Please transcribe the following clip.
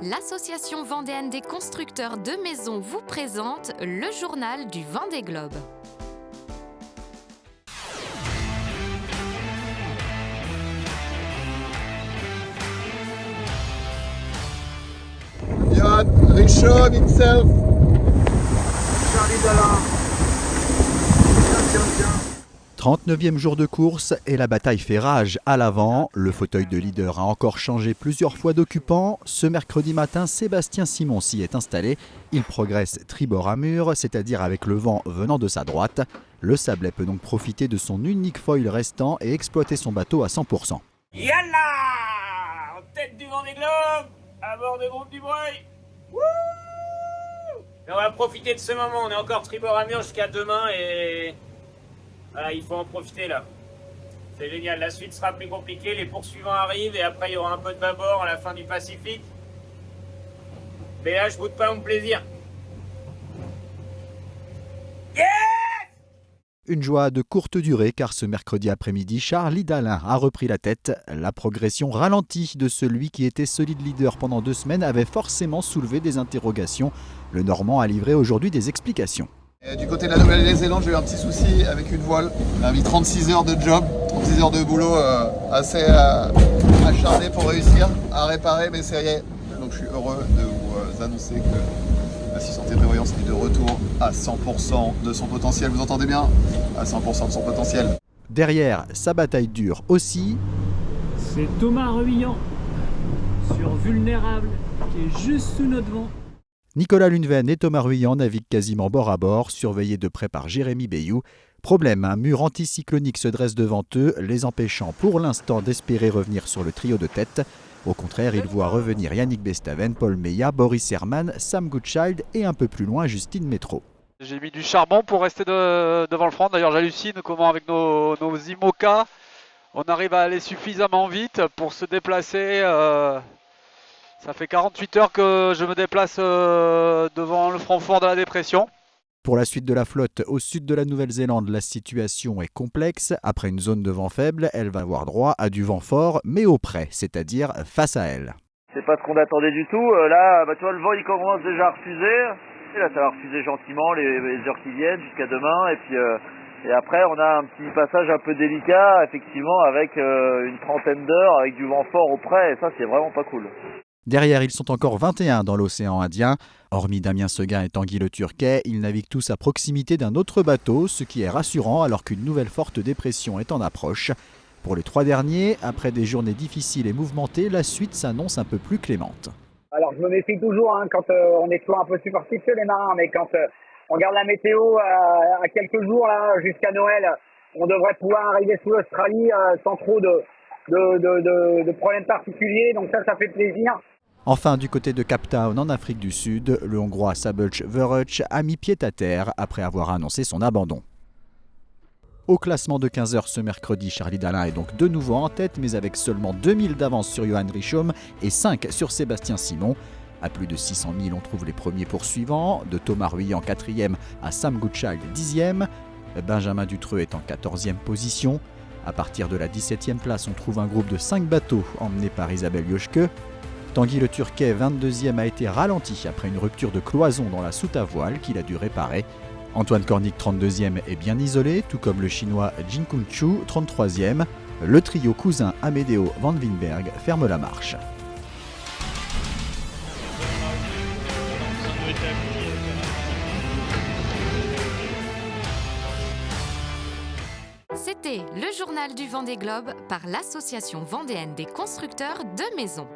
L'Association vendéenne des constructeurs de maisons vous présente le journal du Vendée Globe. Johan Richaume himself. Charlie Dalin. 39e jour de course et la bataille fait rage à l'avant. Le fauteuil de leader a encore changé plusieurs fois d'occupant. Ce mercredi matin, Sébastien Simon s'y est installé. Il progresse tribord à mur, c'est-à-dire avec le vent venant de sa droite. Le Sablais peut donc profiter de son unique foil restant et exploiter son bateau à 100%. Yalla, en tête du Vendée Globe, à bord de Groupe du Breuil. Et on va profiter de ce moment, on est encore tribord à mur jusqu'à demain et voilà, il faut en profiter là. C'est génial, la suite sera plus compliquée, les poursuivants arrivent et après il y aura un peu de bâbord à la fin du Pacifique. Mais là je boude pas mon plaisir. Une joie de courte durée car ce mercredi après-midi, Charlie Dalin a repris la tête. La progression ralentie de celui qui était solide leader pendant 2 semaines avait forcément soulevé des interrogations. Le Normand a livré aujourd'hui des explications. Et du côté de la Nouvelle-Zélande, j'ai eu un petit souci avec une voile. On a mis 36 heures de job, 36 heures de boulot assez acharné pour réussir à réparer, mais ça y est. Donc je suis heureux de vous annoncer que la 600 Prévoyance est de retour à 100% de son potentiel. Vous entendez bien? À 100% de son potentiel. Derrière, sa bataille dure aussi. C'est Thomas Ruillant sur Vulnérable qui est juste sous notre vent. Nicolas Luneven et Thomas Ruillant naviguent quasiment bord à bord, surveillés de près par Jérémy Bayou. Problème, un mur anticyclonique se dresse devant eux, les empêchant pour l'instant d'espérer revenir sur le trio de tête. Au contraire, ils voient revenir Yannick Bestaven, Paul Meillat, Boris Herman, Sam Goodchild et un peu plus loin Justine Métro. J'ai mis du charbon pour rester devant le front. D'ailleurs, j'hallucine comment avec nos IMOCA, on arrive à aller suffisamment vite pour se déplacer. Ça fait 48 heures que je me déplace devant le front fort de la dépression. Pour la suite de la flotte, au sud de la Nouvelle-Zélande, la situation est complexe. Après une zone de vent faible, elle va avoir droit à du vent fort, mais au près, c'est-à-dire face à elle. C'est pas ce qu'on attendait du tout. Là, tu vois, le vent il commence déjà à refuser. Et là, ça va refuser gentiment les heures qui viennent jusqu'à demain. Et puis, et après, on a un petit passage un peu délicat, effectivement, avec une trentaine d'heures, avec du vent fort au près. Et ça, c'est vraiment pas cool. Derrière, ils sont encore 21 dans l'océan Indien. Hormis Damien Seguin et Tanguy Le Turquet, ils naviguent tous à proximité d'un autre bateau, ce qui est rassurant alors qu'une nouvelle forte dépression est en approche. Pour les 3 derniers, après des journées difficiles et mouvementées, la suite s'annonce un peu plus clémente. Alors je me méfie toujours quand on est toujours un peu superstitieux les marins, mais quand on regarde la météo à quelques jours là jusqu'à Noël, on devrait pouvoir arriver sous l'Australie sans trop de problèmes particuliers, donc ça fait plaisir. Enfin, du côté de Cape Town, en Afrique du Sud, le Hongrois Szabolcs Verőc a mis pied à terre après avoir annoncé son abandon. Au classement de 15 heures ce mercredi, Charlie Dalin est donc de nouveau en tête, mais avec seulement 2000 d'avance sur Johan Richaume et 5 sur Sébastien Simon. À plus de 600 000, on trouve les premiers poursuivants, de Thomas Ruillant 4e à Sam Goodchild 10e. Benjamin Dutreux est en 14e position. À partir de la 17e place, on trouve un groupe de 5 bateaux emmenés par Isabelle Joschke. Tanguy Le Turquet, 22e, a été ralenti après une rupture de cloison dans la soute à voile qu'il a dû réparer. Antoine Cornic, 32e, est bien isolé, tout comme le chinois Jin Kun Chu, 33e. Le trio cousin Amedeo Van Winberg ferme la marche. C'était le journal du Vendée Globe par l'Association vendéenne des constructeurs de maisons.